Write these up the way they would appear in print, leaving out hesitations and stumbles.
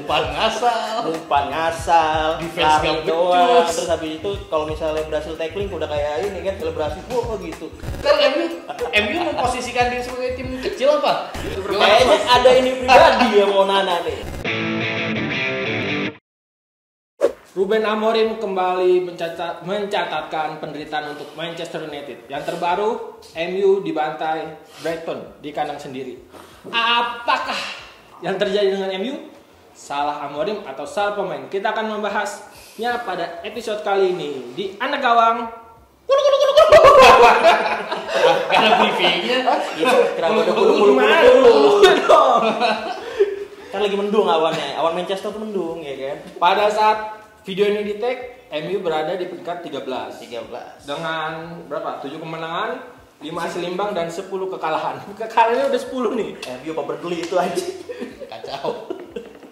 umpan ngasal, defense lari gak doang. becus. Terus habis itu kalau misalnya berhasil tackling udah kayak ini kan selebrasi gitu. Kan MU memposisikan diri sebagai tim kecil apa? Kayaknya ada ini pribadi ya mau Nana nih. Ruben Amorim kembali mencatatkan penderitaan untuk Manchester United. Yang terbaru, MU dibantai Brighton di kandang sendiri. Apakah yang terjadi dengan MU? Salah Amorim atau salah pemain? Kita akan membahasnya pada episode kali ini di Anak Gawang. Karena briefingnya Gitu, kenapa udah bulu Kan lagi mendung awannya. Awan Manchester tuh mendung ya kan. Pada saat video ini di-tag, MU berada di peringkat 13 dengan berapa? 7 kemenangan, 5 hasil imbang dan 10 kekalahan. Kekalahannya udah 10 nih. MU apa berdeli itu aja. kacau.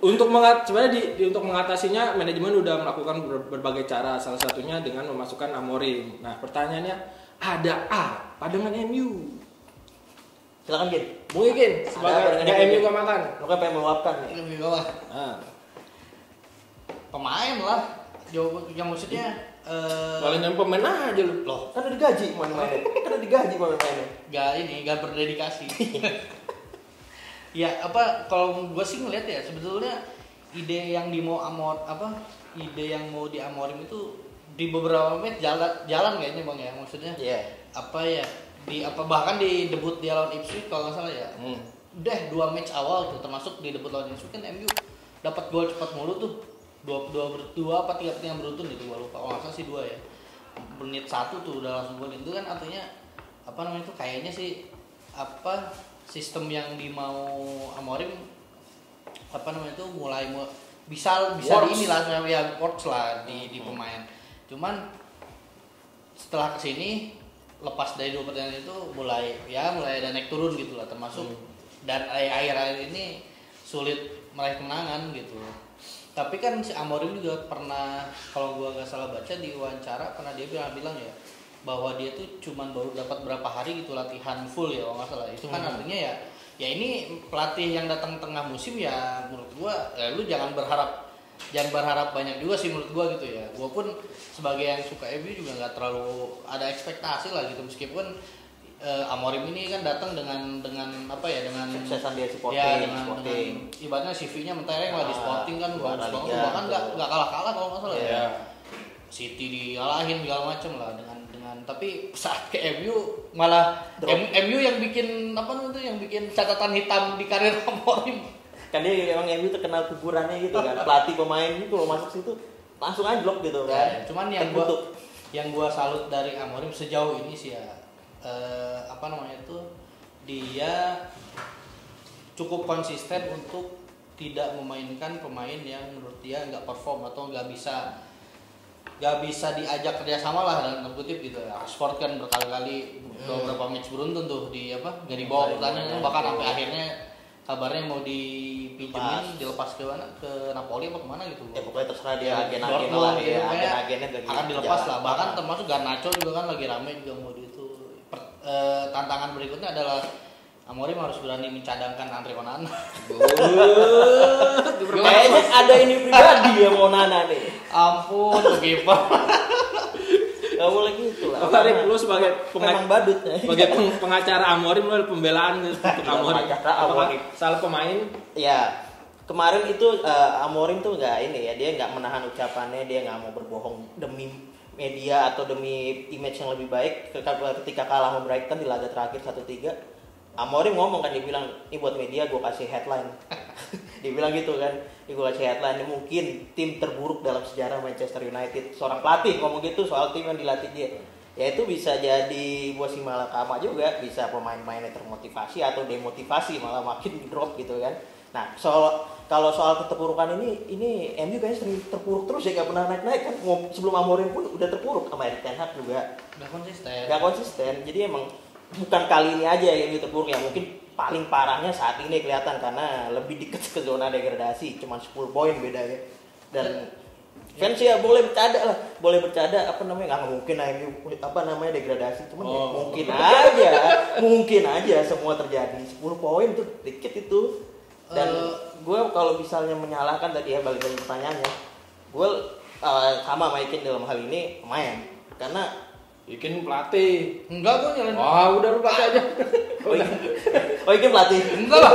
Untuk sebenarnya untuk mengatasinya manajemen udah melakukan berbagai cara, salah satunya dengan memasukkan Amorim. Nah, pertanyaannya ada apa dengan MU? Silakan Gin. Mungkin sebagai MU gak makan. Lo kan pengen meluapkan nih. Lebih bawah. Nah, Pemain lah. Yang maksudnya paling yang pemain aja lu. Loh, kan udah digaji main-mainnya. gak berdedikasi. Ya apa kalau gue sih ngeliat ya sebetulnya ide yang mau diamorim itu di beberapa match jalan kayaknya Bang ya, maksudnya bahkan di debut dia lawan Ipswich kalau nggak salah ya. Udah 2 match awal tuh termasuk di debut lawan Ipswich kan MU dapat gol cepat mulu tuh. Dua apa 3 pertandingan beruntun gitu gua lupa. Kalau nggak salah sih 2 ya. Menit 1 tuh udah langsung gol itu kan artinya itu kayaknya sih sistem yang dimau Amorim mulai bisa di inilah ya works lah di pemain. Cuman setelah kesini lepas dari 2 pertandingan itu mulai ada naik turun gitu lah, termasuk dan akhir-akhir ini sulit meraih kemenangan gitu. Tapi kan si Amorim juga pernah, kalau gua nggak salah baca di wawancara, pernah dia bilang ya bahwa dia tuh cuman baru dapat berapa hari gitu latihan full ya kalau nggak salah. Itu kan artinya ya ini pelatih yang datang tengah musim ya menurut gua lu jangan berharap banyak juga sih menurut gua gitu ya. Gua pun sebagai yang suka MU juga nggak terlalu ada ekspektasi lah gitu, meskipun Amorim ini kan datang dengan suksesan dia Sporting. Ya, dengan ibaratnya CV-nya mentereng lah di Sporting kan bahkan nggak kalah kalau nggak salah ya. City dialahin segala macam lah dengan tapi saat ke MU malah MU yang bikin yang bikin catatan hitam di karir Amorim. Kan dia emang MU terkenal kuburannya gitu kan. Pelatih pemain itu kalau masuk situ langsung anjlok gitu kan. Ya, cuman yang gua salut dari Amorim sejauh ini sih ya dia cukup konsisten untuk tidak memainkan pemain yang menurut dia nggak perform atau nggak bisa diajak kerjasama lah dalam tanda kutip gitu ya. Rashford kan berkali-kali beberapa match beruntun tuh nggak dibawa pertandingan, bahkan sampai akhirnya kabarnya mau dipinjemin dilepas ke mana, ke Napoli apa kemana gitu. Ya pokoknya terserah dia agen-agen lah ya, agen-agennya akan dilepas lah. Bahkan termasuk Garnacho juga kan lagi rame juga mau itu. Tantangan berikutnya adalah Amorim harus berani mencadangkan Andre Onana. Kayaknya ada ini pribadi ya mau Nana nih. Ampun, kiper. Gak boleh gitu lah. Amorim lu sebagai pengacara Amorim lu ada pembelaan untuk Amorim. Salah pemain? Ya. Kemarin itu Amorim tuh nggak dia nggak menahan ucapannya, dia nggak mau berbohong demi media atau demi image yang lebih baik. Ketika kalah sama Brighton di laga terakhir 1-3, Amorim ngomong kan, dia bilang ini buat media gue kasih headline. Dia bilang gitu kan, ini gue kasih headline, ini mungkin tim terburuk dalam sejarah Manchester United. Seorang pelatih ngomong gitu soal tim yang dilatih dia. Ya itu bisa jadi buah si malakama juga, bisa pemain-pemainnya termotivasi atau demotivasi malah makin drop gitu kan. Nah kalau soal keterpurukan ini MU kayaknya sering terpuruk terus ya, gak pernah naik-naik kan. Sebelum Amorim pun udah terpuruk, sama Erik ten Hag juga gak konsisten. Jadi emang bukan kali ini aja yang terpuruk ya, mungkin paling parahnya saat ini kelihatan karena lebih dekat ke zona degradasi, cuma 10 poin bedanya. Dan fans ya boleh bercanda nggak mungkin degradasi, cuman ya mungkin aja semua terjadi. 10 poin tuh dikit itu. Dan gue kalau misalnya menyalahkan tadi ya, balik lagi pertanyaannya, gue sama sama Ikin dalam hal ini pemain, karena Ikin pelatih. Enggak, gue nyalain. Wah, udah lu pelatih aja. Ikin pelatih. Enggak lah.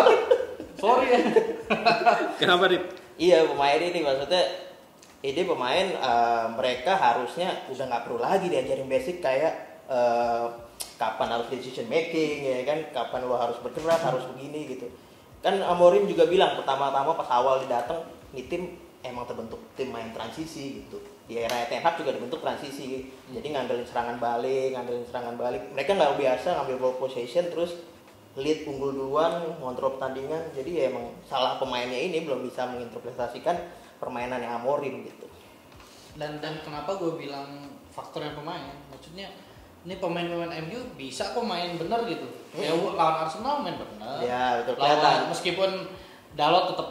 Sorry ya. Kenapa, Rip? Iya, pemain ini maksudnya ini pemain mereka harusnya udah nggak perlu lagi diajarin basic kayak kapan harus decision making ya kan, kapan lo harus bergerak, harus begini gitu. Kan Amorim juga bilang pertama-tama pas awal didatang, ini tim emang terbentuk tim main transisi gitu. Di era Ten Hag juga dibentuk transisi. Jadi ngandelin serangan balik. Mereka nggak biasa ngambil ball possession terus lead unggul duluan, ngontrol pertandingan. Jadi ya emang salah pemainnya ini belum bisa menginterpretasikan permainannya Amorim gitu. Dan kenapa gue bilang faktornya pemain? Maksudnya ini pemain-pemain MU bisa kok main bener gitu. Ya lawan Arsenal main bener. Ya, betul, lawan kelihatan. meskipun Dalot tetap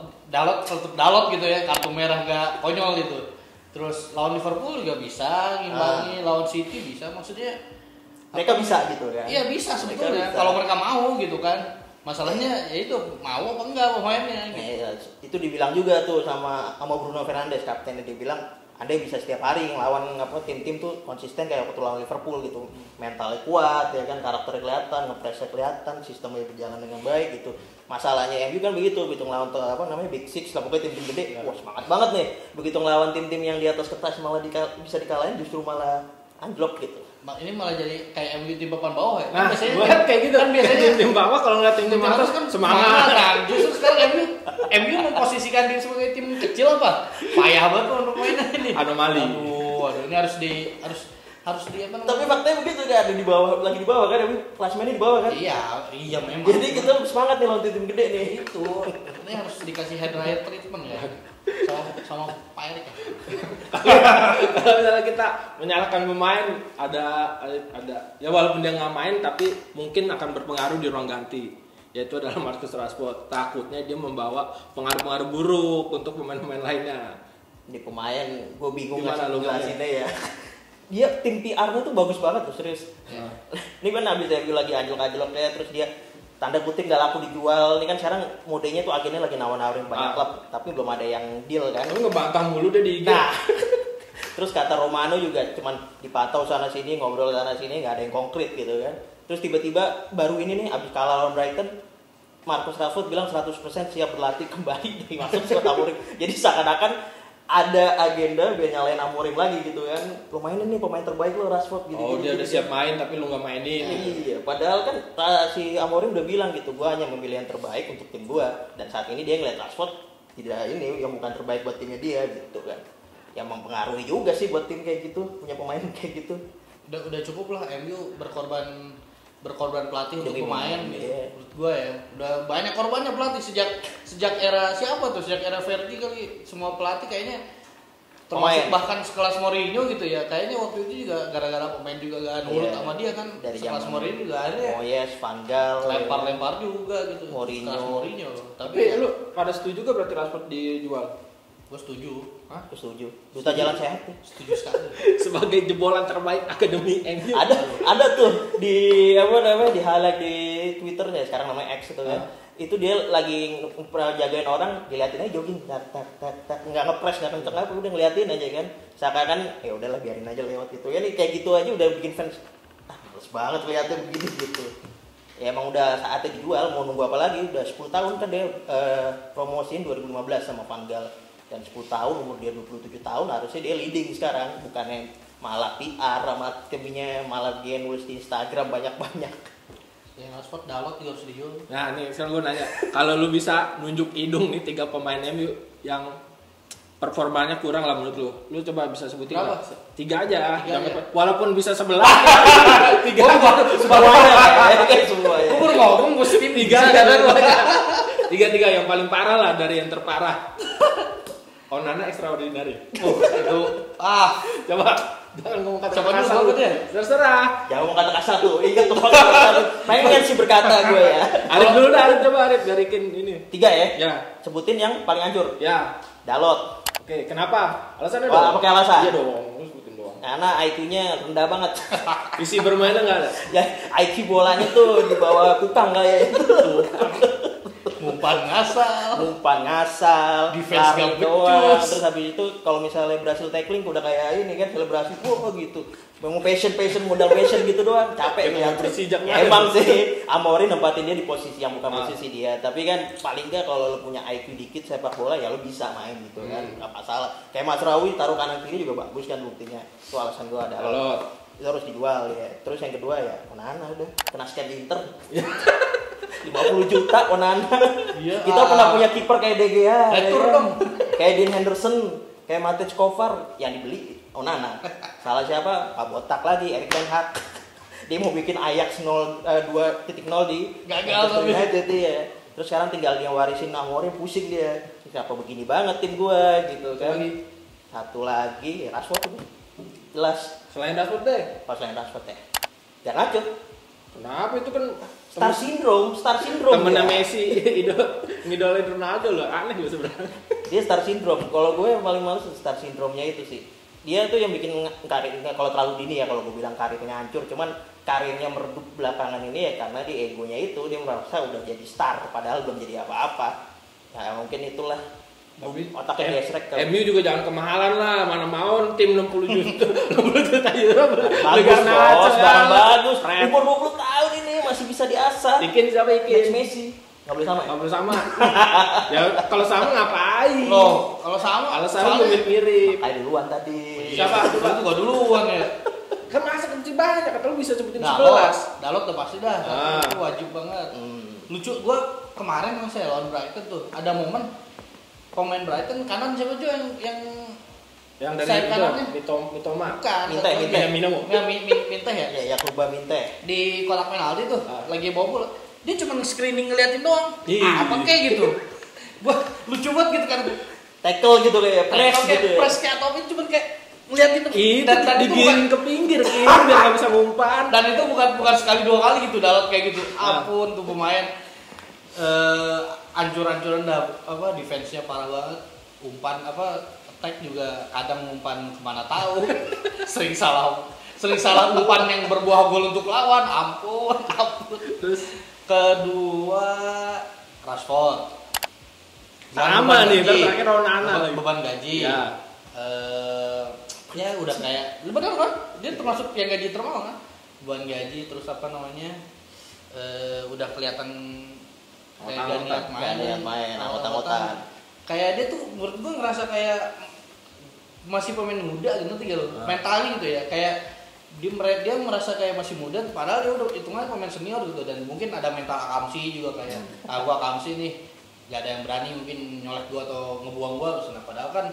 Dalot gitu ya, kartu merah gak konyol gitu. Terus lawan Liverpool juga bisa ngimbangi, lawan City bisa. Maksudnya Mereka bisa gitu kan. Iya bisa sebetulnya bisa. kalau mereka mau gitu kan. Masalahnya ya itu mau apa enggak pemainnya gitu. Ya, itu dibilang juga tuh sama Bruno Fernandes, kaptennya, dia bilang Anda bisa setiap hari ngelawan tim-tim tuh konsisten kayak waktu lawan Liverpool gitu. Mentalnya kuat ya kan, karakternya kelihatan, ngepresnya kelihatan, sistemnya berjalan dengan baik gitu. Masalahnya MU kan begitu ngelawan Big Six lah, pokoknya tim-tim gede, wah semangat banget nih. Begitu ngelawan tim-tim yang di atas kertas malah bisa dikalahin, justru malah anjlok gitu. Ini malah jadi kayak MU tim papan bawah ya. Nah, biasanya gue kayak gitu. Kan biasanya tim bawah kalau ngeliat tim atas kan semangat. Kan. Justru sekarang MU memposisikan diri sebagai tim kecil apa? Payah banget untuk mainan ini. Anomali. Aduh, ini harus di apa namanya? Tapi faktanya begitu kan, ada di bawah, lagi di bawah kan, klasmennya di bawah kan. Iya memang. Jadi kita semangat nih lawan tim gede nih. Itu ini harus dikasih head rate treatment ya. Sama Pak Erik ya. Kalau misalnya kita menyalahkan pemain, ada ya walaupun dia nggak main tapi mungkin akan berpengaruh di ruang ganti, yaitu adalah Marcus Rashford. Takutnya dia membawa pengaruh-pengaruh buruk untuk pemain-pemain lainnya. Di pemain gue bingung Gimana lu ngelasinnya ya. Dia tim PR-nya tuh bagus banget tuh, serius. Ini kan habis dia lagi anjlok-anjloknya, terus dia tanda kutip gak laku dijual. Ini kan sekarang modenya tuh akhirnya lagi nawar-nawarin banyak klub, tapi belum ada yang deal kan. Lu ngebantah mulu deh di IG. Nah, terus kata Romano juga cuman dipantau sana sini, ngobrol sana sini, nggak ada yang konkret gitu kan. Terus tiba-tiba baru ini nih abis kalah lawan Brighton, Marcus Rashford bilang 100% siap berlatih kembali dari masuk squad Amorim. Jadi seakan-akan ada agenda biar nyalain Amorim lagi gitu kan. Lo mainin nih pemain terbaik lo Rashford gitu. Oh, dia udah siap main tapi lu nggak mainin. Iya, padahal kan si Amorim udah bilang gitu, gua hanya memilih yang terbaik untuk tim gua, dan saat ini dia ngeliat Rashford tidak ini yang bukan terbaik buat timnya dia gitu kan. Yang mempengaruhi juga sih buat tim kayak gitu, punya pemain kayak gitu. Udah cukup lah MU berkorban pelatih untuk Demi pemain pemain, gitu. iya. Menurut gue ya udah banyak korbannya pelatih sejak era siapa tuh, sejak era Fergie kali. Semua pelatih kayaknya termasuk Pemain. bahkan sekelas Mourinho gitu ya, kayaknya waktu itu juga gara-gara pemain juga gak nurut sama dia kan. Dari sekelas zaman Mourinho juga ada ya. Moyes, Van Gaal, Lempar juga gitu. Mourinho. Sekelas Mourinho. Tapi lu pada setuju gak berarti Rashford dijual? gue setuju. Hah? Aku setuju. Duta jalan sehat nih. Setuju sekali. Sebagai jebolan terbaik akademi MU. Ada tuh di di highlight di Twitternya sekarang namanya X itu kan. Itu dia lagi jagain orang, diliatin aja jogging, tak nggak ngepres, nggak kenceng apa, udah ngeliatin aja kan. Seakan-akan ya udahlah biarin aja lewat gitu. Ya nih kayak gitu aja udah bikin fans males banget liatnya begini gitu. Ya emang udah saatnya dijual, mau nunggu apa lagi? Udah 10 tahun kan dia promosiin 2015 sama Van Gaal. Dan 10 tahun, umur dia 27 tahun, harusnya dia leading sekarang. Bukannya malah PR sama timnya, malah dia nulis di Instagram banyak-banyak. Ya Rashford, Dalot juga harus dijual. Nah nih sekarang gue nanya, kalau lu bisa nunjuk hidung nih 3 pemain MU yang performanya kurang lah menurut lu coba bisa sebutin berapa? 3 aja. Tiga aja. Walaupun bisa 11. 3 Semuanya. Gue baru ngomong gue skip 3 aja. 3 yang paling parah lah dari yang terparah. Onana extraordinary. Itu Coba jangan ngomong kata Coba kasar. dulu deh. Terserah. Jangan ngomong kata kasar tuh. Ingat tuh. Pengen sih berkata gue ya. Arif dulu dah, Arif coba Arif barikin ini. 3 ya. Ya. Sebutin yang paling hancur. Ya. Dalot. Oke, kenapa? Alasannya Wah, dong. pakai alasan. Iya dong, lu sebutin doang. Karena IQ-nya rendah banget. Visi bermainnya enggak ada. Ya, IQ bolanya tuh di bawah kukang kayak itu. umpan ngasal, defense lari gak doang. becus. Terus habis itu kalau misalnya berhasil tackling udah kayak ini kan selebrasi gitu. Mau modal passion gitu doang, capek nih Kayak Persija ya, kemarin. emang sih Amorim nempatin dia di posisi yang bukan posisi dia, tapi kan paling enggak kalau lo punya IQ dikit sepak bola ya lo bisa main gitu kan, nggak masalah. Kayak Mas Rawi taruh kanan kiri juga bagus kan buktinya. Itu alasan gua adalah Kalau itu harus dijual ya. Terus yang kedua ya Onana udah kena scan Inter 50 juta Onana. Iya. Kita pernah punya kiper kayak De Gea, Retur ya kan? dong. Kayak Dean Henderson, kayak Matic Kovar yang dibeli Onana. Salah siapa? Pak Botak lagi, Erik ten Hag. Dia mau bikin Ajax 2.0 di Gagal Manchester tapi. United ya. Terus sekarang tinggal dia warisin Amorim, pusing dia. Siapa begini banget tim gua gitu kan. Satu lagi ya Rashford tuh. Jelas selain Rashford deh. pas yang Rashford ya. Jangan aja. Kenapa itu kan Star syndrome. temennya dia. Messi ngidolain Ronaldo loh, aneh loh sebenarnya. Dia star syndrome. Kalau gue yang paling males star syndrome-nya itu sih. Dia tuh yang bikin karirnya kalau terlalu dini ya kalau gue bilang karirnya hancur, cuman karirnya meredup belakangan ini ya karena dia egonya itu dia merasa udah jadi star padahal belum jadi apa-apa. Ya mungkin itulah. Tapi Otaknya gesrek kali. MU juga jangan kemahalan lah, mana mau tim 60 juta 60 juta euro Bagus bos, barang bagus. Keren. Umur 20 tahun ini masih bisa diasah. Ikin siapa Next Ikin? Messi. Nggak boleh sama ya? Nggak boleh sama. Ya kalau sama ngapain? Loh, kalau sama Kalau sama mirip-mirip. Kayak duluan tadi. Siapa? Itu gua duluan ya. Kan masa kecil banyak, kata lu bisa sebutin 11. Dalot udah pasti dah. Ah. Itu wajib banget. Hmm. Lucu gua kemarin masih lawan Brighton tuh. Ada momen pemain Brighton kanan siapa juga Yang dari sayap itu, kanannya? Mitoma. Bukan. Minta, satu minta. lagi. Minum. Nggak, minta ya. Ya Yakuba Minte. Di kotak penalti tuh Ah. lagi bawa bola. Dia cuma screening ngeliatin doang. Ih. Apa kayak gitu. Gua lucu banget gitu kan. Tackle gitu kayak press Kayak gitu ya. press kayak atau apa cuma kayak ngeliatin Itu dan itu bukan digiring ke pinggir, biar nggak bisa ngumpan. dan itu bukan sekali dua kali gitu Dalot kayak gitu. Ah. Ampun tuh pemain ancur-ancuran dah apa defense-nya parah banget. Umpan apa attack juga kadang umpan kemana tahu. sering salah umpan yang berbuah gol untuk lawan. Ampun. Terus Kedua Rashford. sama Beban nih, gaji. terakhir Onana lagi. Beban gaji. Ya. Ya udah kayak benar kan? Dia termasuk yang gaji termahal kan? Beban gaji terus apa namanya? Udah kelihatan kayak gak niat main. Gak niat main, anggot-anggotan. Kayak dia tuh menurut gua ngerasa kayak masih pemain muda gitu tiga loh. Mentalnya gitu ya. Kayak dia merasa kayak masih muda padahal dia udah hitungannya pemain senior gitu dan mungkin ada mental akamsi juga kayak gua akamsi nih gak ada yang berani mungkin nyolek gua atau ngebuang gua terus nah padahal kan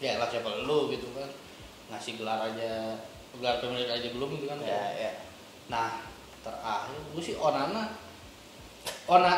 ya lah siapa lu gitu kan ngasih gelar Premier League aja belum gitu kan Ya. nah terakhir gua sih Onana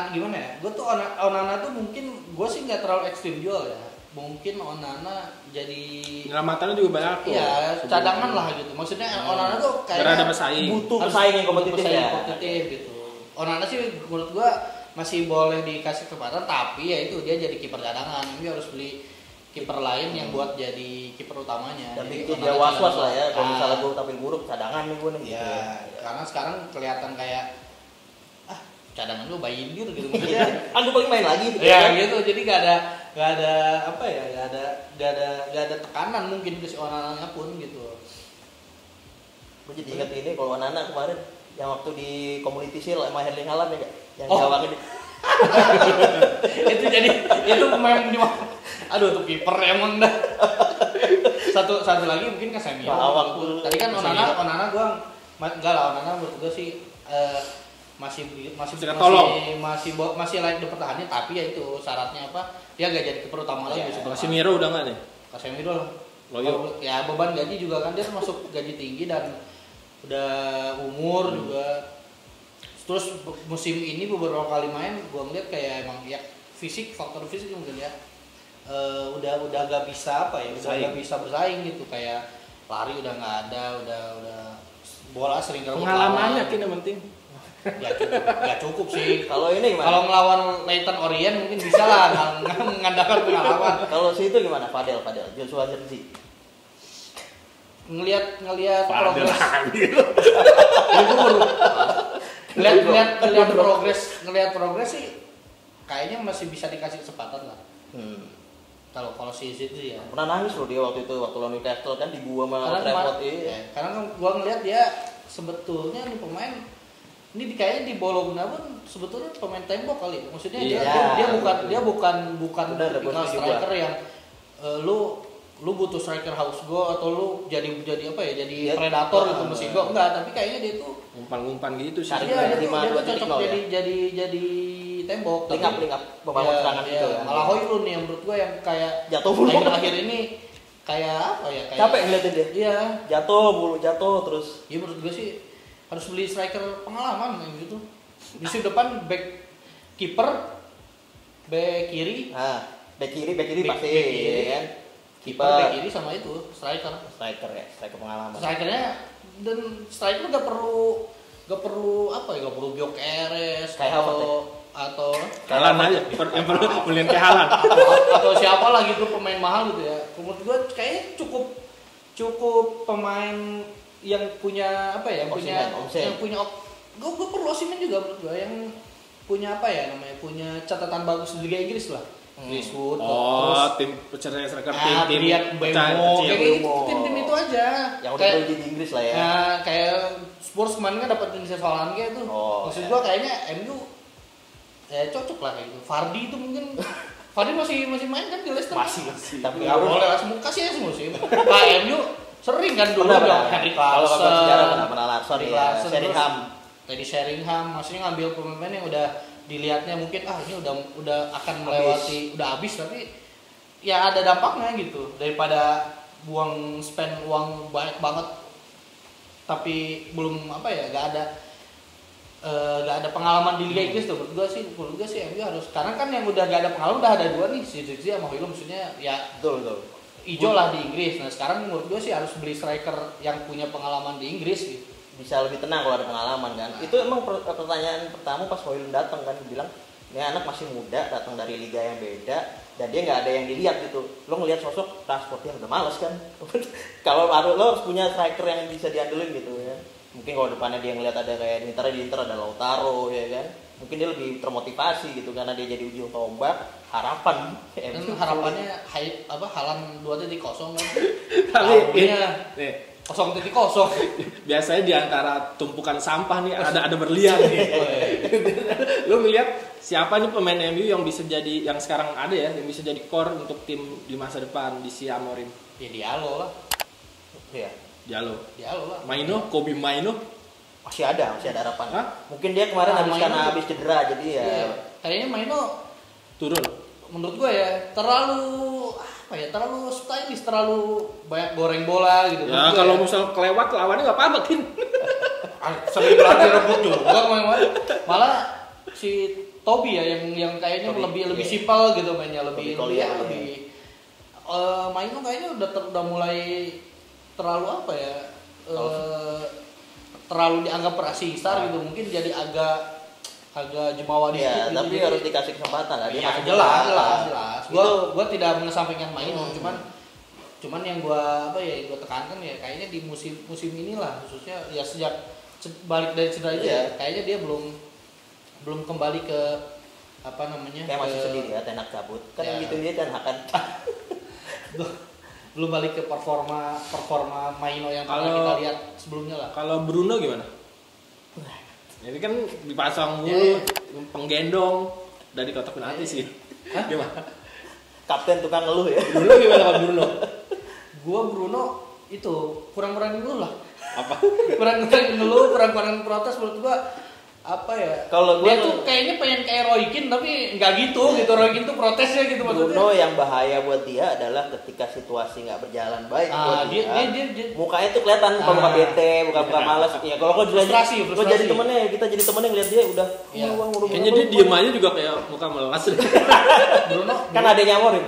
gimana ya gua tuh Onana tuh mungkin gua sih nggak terlalu ekstrim jual ya mungkin Onana jadi Nyelamatannya juga banyak tuh. iya cadangan lah gitu maksudnya Onana tuh Biar kayak ada pesaing. Butuh harus pesaing yang kompetitif butuh pesaing ya. kompetitif gitu. Onana sih menurut gua masih boleh dikasih kesempatan tapi ya itu dia jadi kiper cadangan. Ini harus beli kiper lain yang buat jadi kiper utamanya. Dan Jadi bikin Onana dia was-was cadangan. lah ya. Kalau Nah, misalnya gue tampil buruk, cadangan nih gue nih. ya, Gitu. karena sekarang kelihatan kayak cadangan lu bayindir gitu maksudnya. Aku paling main lagi. Ya gitu. Jadi gak ada apa ya? Gak ada tekanan mungkin ke si Onana pun gitu. Gue jadi ingat ini kalau Onana kemarin yang waktu di Community Shield sama Erling Haaland ya kak, yang Oh. gawang ini. itu pemain di aduh tuh kiper emang dah satu lagi mungkin Casemiro Lawak tuh. tadi kan Casemiro. Onana gua enggak lah Onana menurut gua sih masih layak dipertahankan tapi ya itu syaratnya apa dia gak jadi kiper utama lagi Ya, Casemiro udah nggak nih? Casemiro lah Loyo. ya beban gaji juga kan dia termasuk gaji tinggi dan udah umur juga terus musim ini beberapa kali main gua ngeliat kayak emang ya fisik faktor fisik mungkin ya udah gak bisa apa ya udah gak bisa bersaing gitu kayak lari udah nggak ada udah bola sering rebut Pengalamannya lawan. kini yang penting. Ya cukup sih Kalau ini gimana? kalau ngelawan Leyton Orient mungkin bisa lah mengandalkan pengalaman Kalau si itu gimana? Fadel, Joshua Zirkzee. ngelihat Fadel progres lagi. ngelihat progres sih kayaknya masih bisa dikasih kesempatan lah. Kalau si Zidane ya. Pernah nangis loh dia waktu itu waktu lawan Newcastle kan di gua sama Trafford karena kan gua ngeliat dia sebetulnya nih pemain ini kayaknya di Bologna pun sebetulnya pemain tembok kali. Maksudnya dia bukan tipikal striker yang lu butuh striker house goal atau lu jadi apa ya jadi predator gitu mesin gol enggak, tapi kayaknya dia tuh umpan-umpan gitu sih. Iya, dia cocok jadi tembok. Link up membangun serangan gitu ya. Malah Højlund nih yang menurut gua yang kayak jatuh mulu. Akhir ini kayak apa ya? Kayak capek ngeliatin dia. Iya. Jatuh terus. Iya menurut gua sih harus beli striker pengalaman kayak gitu. Di sisi depan back kiper, back kiri. Back kiri pasti ya kan. Kiper back kiri sama itu striker pengalaman. Strikernya dan striker nggak perlu apa ya, nggak perlu Gyökeres atau Halan aja, yang perlu beliin kayak Halan atau siapa lah gitu pemain mahal gitu ya. Menurut gue kayaknya cukup pemain yang punya apa ya, yang punya gue perlu Osimhen juga menurut gue yang punya apa ya namanya, punya catatan bagus di Liga Inggris lah. Leeswood, terus tim pencarian striker tim lihat Bemo, tim itu aja. Yang udah di Inggris lah ya. Nah, kayak Spurs kemarin kan dapetin Solanke itu. Maksud gua kayaknya MU cocok lah kayak gitu. Vardy itu mungkin Vardy masih main kan di Leicester. Masih. Tapi nggak boleh lah, kasih aja semusim. Nah, MU sering kan dulu dong Henry Clarkson, Sheringham. Teddy Sheringham, maksudnya ngambil pemain yang udah dilihatnya mungkin ini udah akan melewati udah habis, tapi ya ada dampaknya gitu daripada spend uang banyak banget tapi belum apa ya nggak ada pengalaman di Liga Inggris tuh. Menurut gue sih MU harus, karena kan yang udah nggak ada pengalaman udah ada dua nih, si Ziggy sama Højlund, maksudnya ya betul ijo lah di Inggris. Nah sekarang menurut gue sih harus beli striker yang punya pengalaman di Inggris gitu. Bisa lebih tenang kalau ada pengalaman kan. Itu emang pertanyaan pertama pas Højlund datang kan, bilang ini anak masih muda datang dari liga yang beda dan dia nggak ada yang dilihat gitu. Lo ngelihat sosok Rashford yang udah males kan. Kalau lo harus punya striker yang bisa diandelin gitu ya. Mungkin kalau depannya dia ngelihat ada kayak di Inter ada Lautaro ya kan. Mungkin dia lebih termotivasi gitu karena dia jadi ujung tombak harapan. Harapannya Haaland 2.0 kan. Tapi nih 0.0. Biasanya di antara tumpukan sampah nih ada berlian nih. Lu ngeliat siapa nih pemain MU yang bisa jadi, yang sekarang ada ya, yang bisa jadi core untuk tim di masa depan di si Amorim? Ya Diallo lah. Iya. Diallo lah. Kobe Maino masih ada harapan. Mungkin dia kemarin habis cedera jadi ya. Iya. Kayaknya Maino turun. Menurut gua ya terlalu stylish, terlalu banyak goreng bola gitu. Ya kalau misal kelewat lawannya nggak apa-apa kan. Sering banget rebut juga kemarin. Malah si Toby ya yang kayaknya lebih simpel gitu mainnya, lebih Maino kayaknya udah mulai terlalu apa ya? Terlalu dianggap rasistar gitu. Mungkin jadi agak jumawa dikit ya, gitu. Tapi harus dikasih kesempatan lah. Dia masih jelas. Gua tidak mengesampingkan Maino, cuman yang gua tekankan ya kayaknya di musim inilah khususnya ya sejak balik dari cedera itu ya kayaknya dia belum kembali ke apa namanya, kayak masih sendiri ya, Ten Hag cabut kan ya. Gitu dia Ten Hag kan belum balik ke performa Maino yang pernah kita lihat sebelumnya lah. Kalau Bruno gimana? Ini kan dipasang mulu, penggendong dari kotak penalti sih. Gimana? Kapten tukang ngeluh ya. Bruno gimana kalau Bruno? Gua Bruno itu kurang-kurang ngeluh lah. Apa? kurang-kurang ngeluh, kurang-kurang protes menurut gua. Apa ya? Kalau dia tuh kayaknya pengen kayak Roy Keane tapi nggak gitu. Roy Keane tuh protesnya gitu maksudnya. Bruno yang bahaya buat dia adalah ketika situasi nggak berjalan baik buat dia. Mukanya tuh kelihatan muka bete, muka malas. Ya kalau frustrasi. Jadi temennya, kita jadi temennya ngeliat dia udah. Kayaknya dia diem aja juga kayak muka melas. Bruno kan adanya Amorim.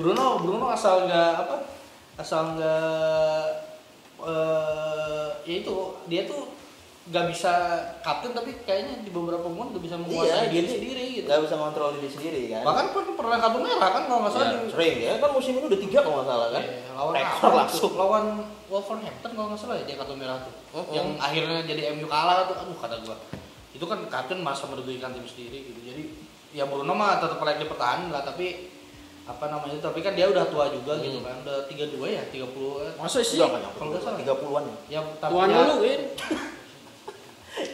Bruno asal nggak ya itu dia tuh nggak bisa kapten tapi kayaknya di beberapa momen udah bisa menguasai diri sendiri gitu. Nggak bisa kontrol diri sendiri kan. Bahkan pernah kartu merah kan kalau nggak salah. Sering ya kan musim ini udah 3 kalau nggak salah kan. Lawan Wolverhampton kalau nggak salah ya dia kartu merah tuh. Yang akhirnya jadi MU kalah tuh, kata gua itu kan kapten masa merugikan tim sendiri gitu. Jadi ya Bruno mah tetap layak dipertahankan lah, tapi tapi kan dia udah tua juga gitu kan, udah 32 ya 30. Masa sih? Enggak nyampe Kalau nggak salah 30-an. Ya tapi Tuan ya, dulu Win.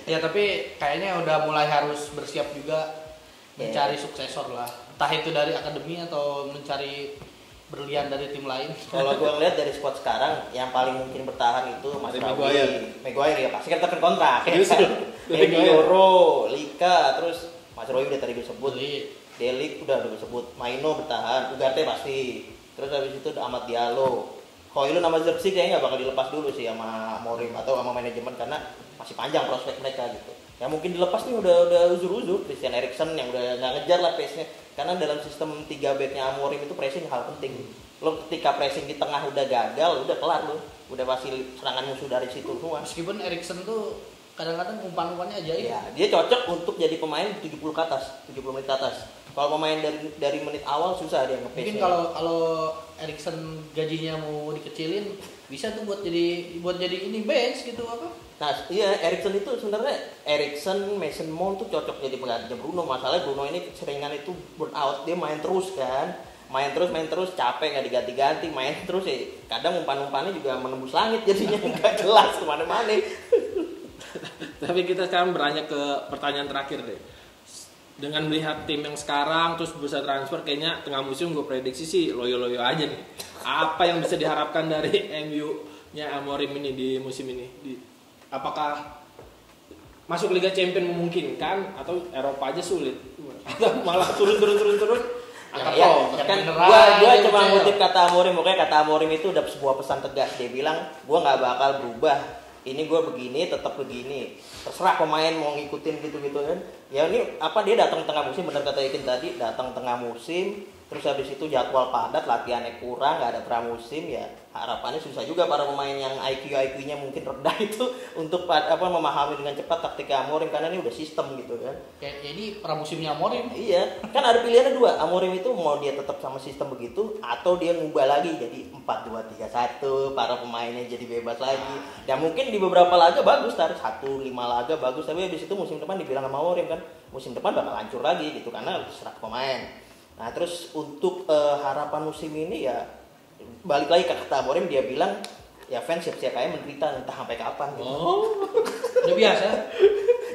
ya tapi kayaknya udah mulai harus bersiap juga mencari suksesor lah, entah itu dari akademi atau mencari berlian dari tim lain. Kalau gue ngeliat dari squad sekarang yang paling mungkin bertahan itu Mas Rawi, Maguire ya pasti kan tekan kontrak. Ya kan? Euro, Lika, terus Mas Rawi udah tadi gue sebut. Delik udah disebut, Maino bertahan, Ugarte pasti. Terus habis itu Amad Diallo. Hoylund sama Zirkzee kayaknya nggak bakal dilepas dulu sih sama Morim atau sama manajemen karena masih panjang prospek mereka gitu. Ya mungkin dilepas nih udah uzur-uzur Christian Eriksen yang udah nggak ngejar lah pace-nya. Karena dalam sistem 3 back-nya Amorim itu pressing hal penting. Lo ketika pressing di tengah udah gagal, udah kelar lo. Udah pasti serangan musuh dari situ semua. Meskipun Eriksen tuh kadang-kadang umpan-umpannya aja ya. Dia cocok untuk jadi pemain 70 ke atas, 70 menit ke atas. Kalau pemain dari menit awal susah dia nge-pace. Mungkin kalau Eriksen gajinya mau dikecilin bisa tuh buat jadi ini bench gitu apa? Nah, iya Eriksen itu sebenarnya Mason Mount tuh cocok jadi penggantinya Bruno. Masalahnya Bruno ini seringan itu burn out, dia main terus kan. Main terus capek nggak diganti-ganti, main terus ya. Kadang umpan-umpannya juga menembus langit jadinya nggak jelas kemana-mana. Tapi kita sekarang beranjak ke pertanyaan terakhir deh. Dengan melihat tim yang sekarang terus bisa transfer, kayaknya tengah musim gue prediksi sih loyo-loyo aja nih. Apa yang bisa diharapkan dari MU-nya Amorim ini di musim ini? Apakah masuk Liga Champions memungkinkan atau Eropa aja sulit? Atau malah turun? Ya kan gua cuma ngutip kata Amorim, pokoknya kata Amorim itu udah sebuah pesan tegas. Dia bilang, gua nggak bakal berubah. Ini gue begini, tetap begini. Terserah pemain mau ngikutin gitu-gitu kan. Ya ini dia datang tengah musim, benar kata Ikin tadi, datang tengah musim. Terus habis itu jadwal padat, latihannya kurang, nggak ada pramusim ya. Harapannya susah juga para pemain yang IQ-nya mungkin rendah itu untuk memahami dengan cepat taktik Amorim karena ini udah sistem gitu kan. Jadi pramusimnya Amorim. Iya, kan ada pilihannya 2. Amorim itu mau dia tetap sama sistem begitu atau dia ngubah lagi jadi 4-2-3-1, para pemainnya jadi bebas lagi. Ya mungkin di beberapa laga bagus, 1-5 laga bagus, tapi habis itu musim depan dibilang sama Amorim kan, musim depan bakal hancur lagi gitu karena serah pemain. Nah terus untuk harapan musim ini ya balik lagi ke kata Amorim, dia bilang ya fans siap-siap aja menderita entah sampai kapan gitu. Udah biasa.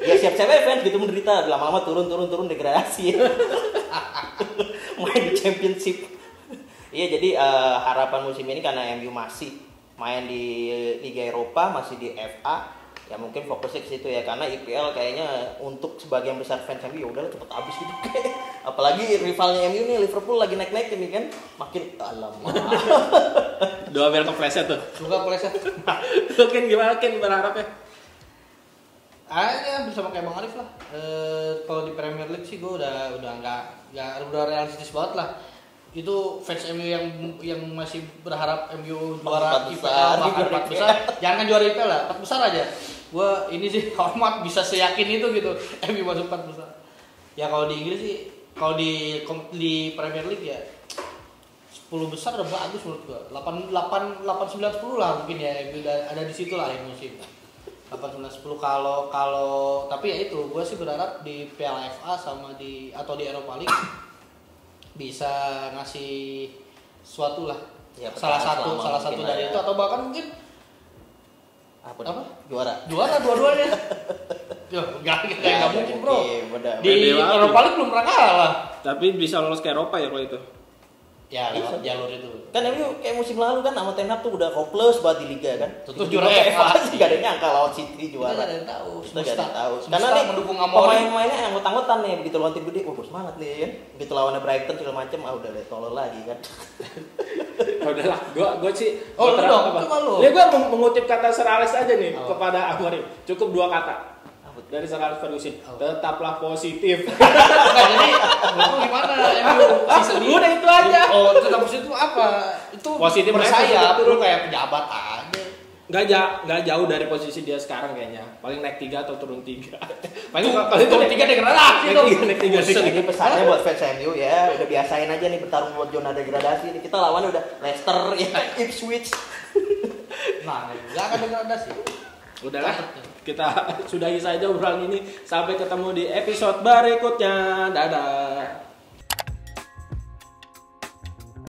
Ya siap-siap aja fans gitu menderita, lama-lama turun degradasi. Main di championship. Iya jadi harapan musim ini karena MU masih main di Liga Eropa, masih di FA. Ya mungkin fokusnya ke situ ya karena IPL kayaknya untuk sebagian besar fans MU ya udah cepet habis gitu kayak. Apalagi rivalnya MU nih Liverpool lagi naik-naik ini kan makin alamak. Doa biar kepleset tuh. Suka kepleset. Mungkin gimana berharapnya? Ya bersama kayak Bang Arif lah. Kalau di Premier League sih gue udah udah realistis banget lah. Itu fans MU yang masih berharap MU juara IPL bahkan 4 besar. Jangan juara IPL lah, 4 besar aja. Gua ini sih hormat bisa seyakin itu gitu. MU masuk 4 besar. Ya kalau di Inggris sih, kalau di Premier League ya 10 besar udah bagus menurut gua. 8 9 10 lah mungkin ya MU ada di situ lah musim. 8 9 10 kalau tapi ya itu gua sih berharap di Piala FA sama atau di Europa League bisa ngasih suatu lah ya, salah satu dari itu atau bahkan mungkin apa? Juara dua-duanya. Yo, enggak mungkin, Bro. Di Eropa Europa League belum pernah kalah. Tapi bisa lolos ke Eropa ya kalau itu. Ya, lewat jalur itu. Kan MU kayak musim lalu kan sama Ten Hag tuh udah hopeless banget di liga kan. Terus juara FA sih enggak ada yang nyangka lawan City juara. Enggak ada yang tahu. Enggak ada yang tahu. Karena nih mendukung Amorim. Pemain-pemainnya yang anggot-anggotan nih begitu lawan tim gede, wah semangat nih kan. Begitu lawannya Brighton segala macam, udah deh tolol lagi kan. Udahlah, gua sih lu dong, cuma lu. Ya gua mengutip kata Sir Alex aja nih kepada Amorim. Cukup 2 kata. Dari Sir Alex Ferguson, tetaplah positif. Jadi, lu gimana? Udah itu aja. Oh, tetap positif apa? Itu positif bersayap, lu kayak pejabat aja. Nggak jauh dari posisi dia sekarang kayaknya. Paling naik 3 atau turun 3. Paling turun 3 degradasi dong. Naik 3. Ini pesannya buat fans MU ya, udah biasain aja nih bertarung buat zona degradasi. Kita lawannya udah Leicester ya, Ipswich. Nah, enggak akan degradasi. Udahlah, kita sudahi saja obrolan ini. Sampai ketemu di episode berikutnya. Dadah.